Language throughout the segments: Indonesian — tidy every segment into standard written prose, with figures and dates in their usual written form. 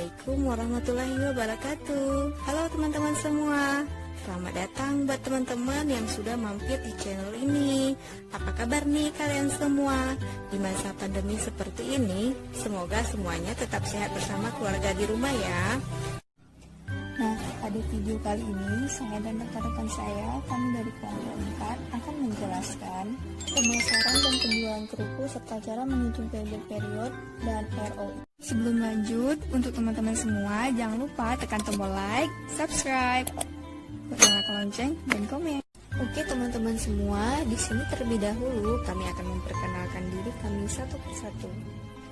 Assalamualaikum warahmatullahi wabarakatuh. Halo teman-teman semua, selamat datang buat teman-teman yang sudah mampir di channel ini. Apa kabar nih kalian semua? Di masa pandemi seperti ini, semoga semuanya tetap sehat bersama keluarga di rumah ya. Nah, pada video kali ini, saya dan rekan-rekan saya, kami dari kelompok 4 akan menjelaskan pemasaran dan penjualan kerupuk serta cara menghitung payback period dan ROI. Sebelum lanjut, untuk teman-teman semua, jangan lupa tekan tombol like, subscribe, nyalakan lonceng, dan komen. Oke teman-teman semua, di sini terlebih dahulu kami akan memperkenalkan diri kami satu persatu.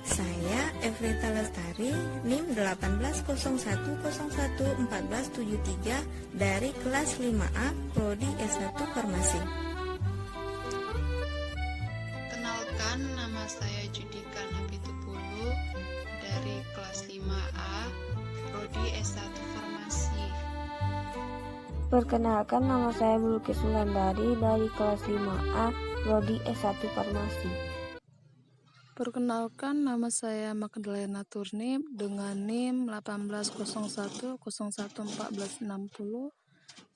Saya Evrita Lestari, NIM 1801011473 dari kelas 5A, Prodi S1 Farmasi. Kenalkan, nama saya Judika Napitupulu dari kelas 5A, Prodi S1 Farmasi. Perkenalkan, nama saya Bulkis Wulandari dari kelas 5A, Prodi S1 Farmasi. Perkenalkan, nama saya Magdalena Turni dengan NIM 1801011460,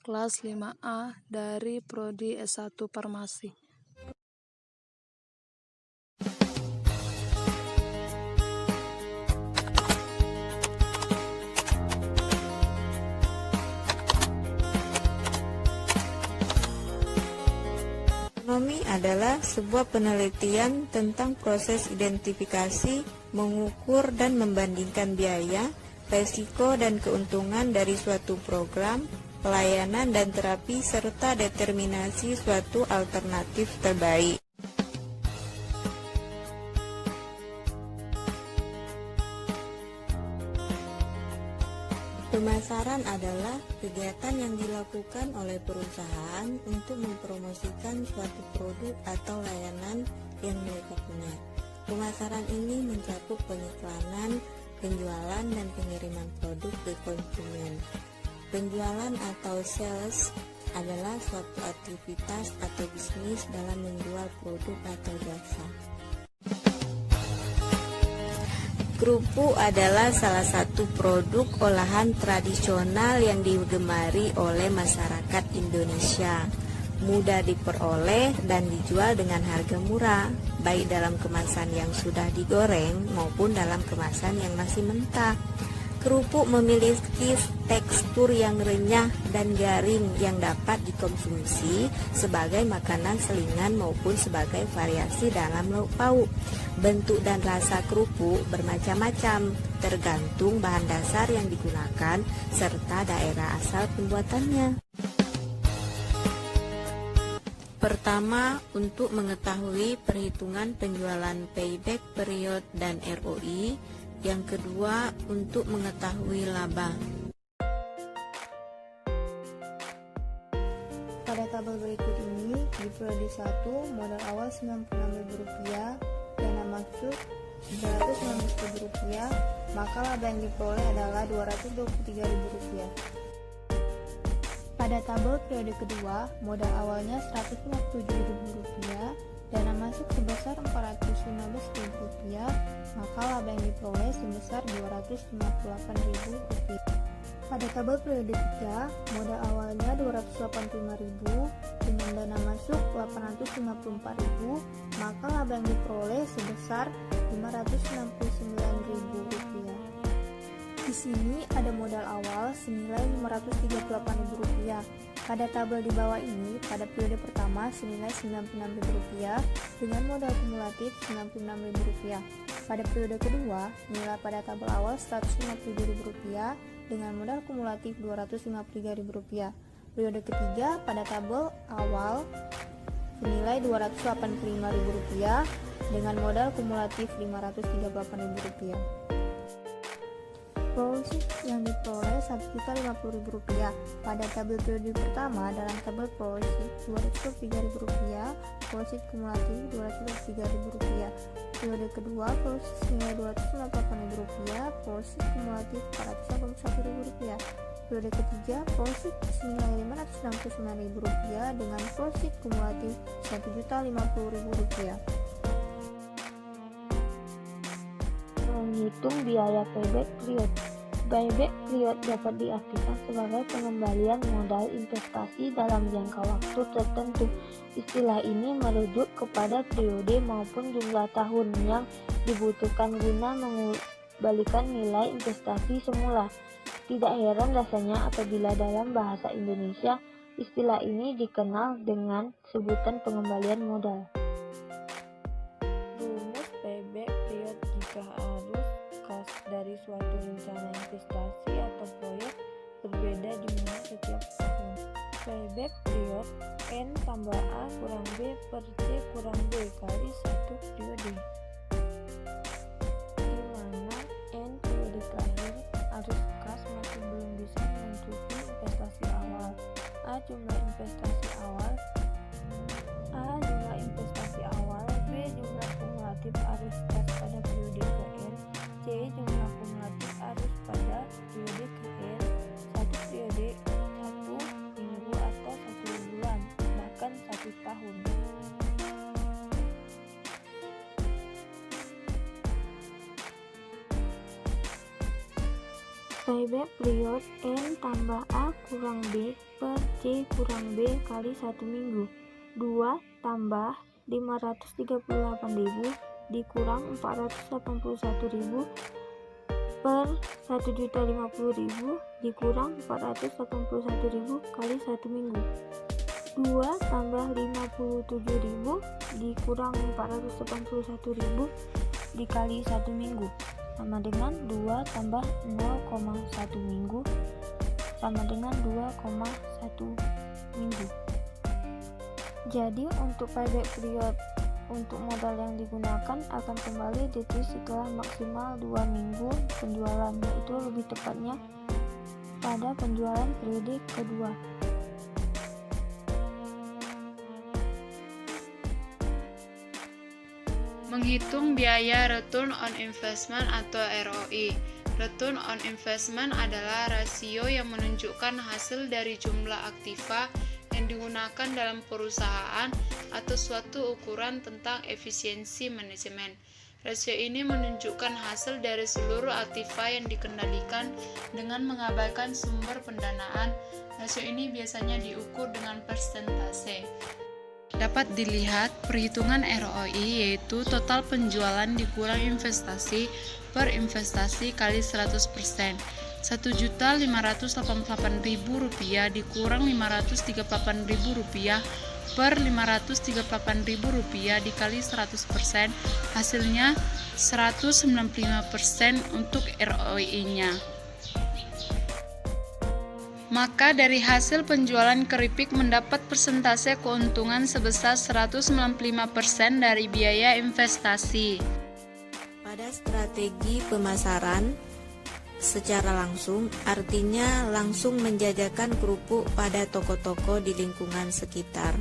kelas 5A dari Prodi S1 Farmasi. Ekonomi adalah sebuah penelitian tentang proses identifikasi, mengukur dan membandingkan biaya, resiko dan keuntungan dari suatu program, pelayanan dan terapi serta determinasi suatu alternatif terbaik. Pemasaran adalah kegiatan yang dilakukan oleh perusahaan untuk mempromosikan suatu produk atau layanan yang mereka punya. Pemasaran ini mencakup pengiklanan, penjualan, dan pengiriman produk ke konsumen. Penjualan atau sales adalah suatu aktivitas atau bisnis dalam menjual produk atau jasa. Kerupuk adalah salah satu produk olahan tradisional yang digemari oleh masyarakat Indonesia. Mudah diperoleh dan dijual dengan harga murah, baik dalam kemasan yang sudah digoreng maupun dalam kemasan yang masih mentah. Kerupuk memiliki tekstur yang renyah dan garing yang dapat dikonsumsi sebagai makanan selingan maupun sebagai variasi dalam lauk pauk. Bentuk dan rasa kerupuk bermacam-macam, tergantung bahan dasar yang digunakan serta daerah asal pembuatannya. Pertama, untuk mengetahui perhitungan penjualan payback period dan ROI. Yang kedua, untuk mengetahui laba. Pada tabel berikut ini, di periode 1, modal awal Rp96.000, dana masuk Rp919.000, maka laba yang diperoleh adalah Rp223.000. Pada tabel periode kedua, modal awalnya Rp157.000, dana masuk sebesar Rp415.000, maka laba yang diperoleh sebesar Rp258.000. Pada tabel periode 3, modal awalnya Rp285.000 dengan dana masuk Rp854.000, maka laba yang diperoleh sebesar Rp569.000. Di sini ada modal awal senilai Rp538.000. Pada tabel di bawah ini, pada periode pertama senilai Rp96.000 dengan modal kumulatif Rp96.000. Pada periode kedua, nilai pada tabel awal Rp157.000 dengan modal kumulatif Rp253.000. Periode ketiga, pada tabel awal senilai Rp285.000 dengan modal kumulatif Rp538.000. Profit yang diperoleh Rp1.050.000. Pada tabel periode pertama, dalam tabel profit Rp203.000, profit kumulatif Rp203.000. Periode kedua, profit senilai Rp258.000, profit kumulatif Rp481.000. Periode ketiga, profit senilai Rp569.000 dengan profit kumulatif Rp1.050.000. Menghitung biaya payback period. Buyback period dapat diartikan sebagai pengembalian modal investasi dalam jangka waktu tertentu. Istilah ini merujuk kepada periode maupun jumlah tahun yang dibutuhkan guna mengembalikan nilai investasi semula. Tidak heran rasanya apabila dalam bahasa Indonesia istilah ini dikenal dengan sebutan pengembalian modal. Rumus payback period jika arus kas dari suatu rencana investasi atau proyek berbeda jumlah setiap tahun. Payback period N tambah A kurang B per C kurang B kali 1 periode, di mana N periode terakhir arus kas masih belum bisa mencukupi investasi awal. A jumlah investasi awal, B jumlah kumulatif arus kas pada periode ke N, C jumlah kumulatif arus pada periode ke N, 1 periode, 1 minggu atau 1 bulan, bahkan 1 tahun. Payback period N tambah A kurang B per C kurang B kali 1 minggu. 2 tambah 538.000 dikurang 481.000 per 1.050.000 dikurang 481.000 kali 1 minggu. 2 tambah 57.000 dikurang 481.000 dikali 1 minggu sama dengan 2 tambah 0,1 minggu sama dengan 2,1 minggu. Jadi untuk payback period untuk modal yang digunakan akan kembali ditulis setelah maksimal 2 minggu penjualan, yaitu lebih tepatnya pada penjualan periode kedua. Menghitung biaya return on investment atau ROI. Return on investment adalah rasio yang menunjukkan hasil dari jumlah aktiva yang digunakan dalam perusahaan atau suatu ukuran tentang efisiensi manajemen. Rasio ini menunjukkan hasil dari seluruh aktiva yang dikendalikan dengan mengabaikan sumber pendanaan. Rasio ini biasanya diukur dengan persentase. Dapat dilihat perhitungan ROI yaitu total penjualan dikurang investasi per investasi kali 100%. Rp1.588.000 dikurang Rp538.000 per Rp538.000 dikali 100%, hasilnya 195% untuk ROI-nya. Maka dari hasil penjualan keripik mendapat persentase keuntungan sebesar 195% dari biaya investasi. Pada strategi pemasaran secara langsung, artinya langsung menjajakan kerupuk pada toko-toko di lingkungan sekitar.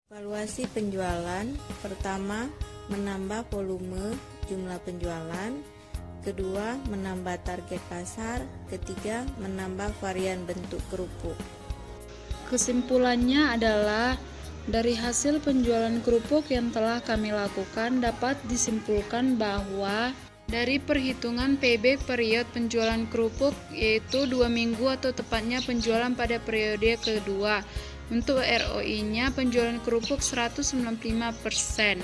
Evaluasi penjualan. Pertama, menambah volume jumlah penjualan. Kedua, menambah target pasar. Ketiga, menambah varian bentuk kerupuk. Kesimpulannya adalah dari hasil penjualan kerupuk yang telah kami lakukan dapat disimpulkan bahwa dari perhitungan payback period penjualan kerupuk yaitu 2 minggu atau tepatnya penjualan pada periode kedua. Untuk ROI-nya penjualan kerupuk 195%.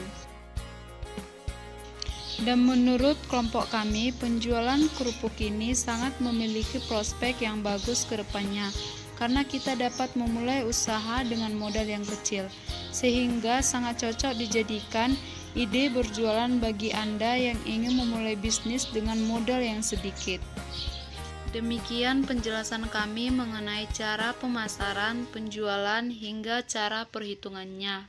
Dan menurut kelompok kami, penjualan kerupuk ini sangat memiliki prospek yang bagus ke depannya karena kita dapat memulai usaha dengan modal yang kecil, sehingga sangat cocok dijadikan ide berjualan bagi Anda yang ingin memulai bisnis dengan modal yang sedikit. Demikian penjelasan kami mengenai cara pemasaran, penjualan, hingga cara perhitungannya.